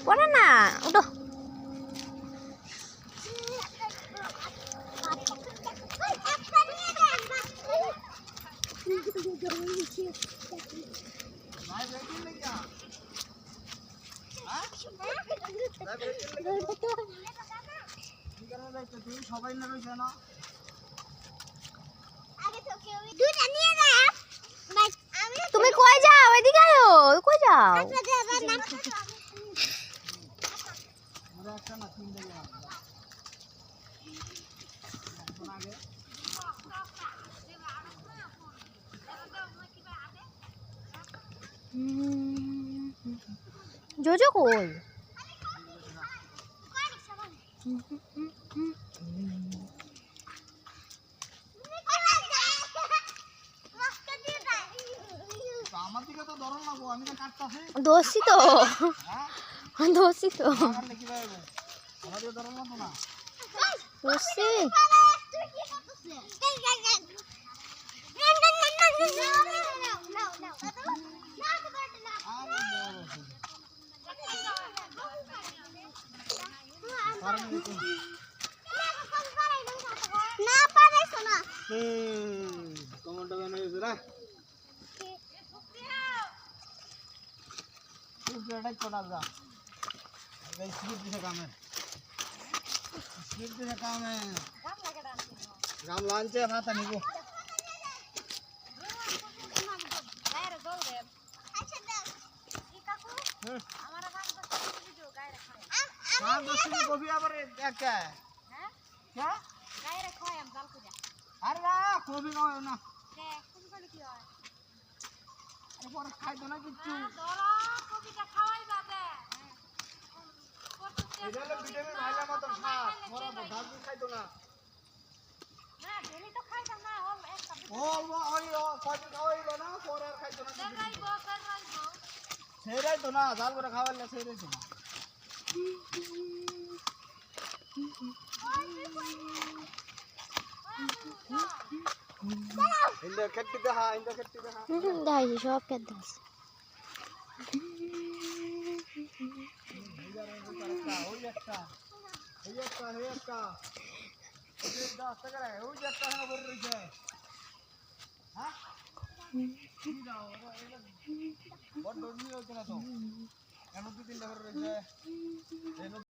পড়ে না উঠো। সবাই না রয়েছে না তুমি কই যাও? এদিকে আয়ো। কই যাও? জোজো কই? আমার দিকে তো ধরন লাগবো, আমি তো কাটতাছি। দোষী তো, দোষী তো, আমার দিকে ধরন লাগবো না। দোষী। কমনটা বানাইছে না এটাই করা যা এই স্পিড দিছে কামে গাম লাঞ্চে ভাতা নিব हाँ दोस्तों को भी आवर क्या क्या है हैं क्या गाय रखो है हम दाल को जा अरे ना कोबी का है ना क्या कोबी का क्या है अरे पर खाई दो ना किच्चू दोरा कोबी का खावाई जाते इधर ले वीडियो में भाईला मत खा थोड़ा दाल भी खाई दो ना ना डेली तो खाई करना हो एक कभी वो कोबी खावाई लो ना और खाई दो ना सेराई तो ना दाल बड़ा खावा ले सेराई तो ना इंदर कट्टी दे हां इंदर कट्टी दे हां दाई शॉप के दस ওই একটা এই 10 টাকা লাগে ওই একটা না বড় রইছে হ্যাঁ কি দাও বড় নিয়ে হতো না তো কেন 2-3 টাকা রইছে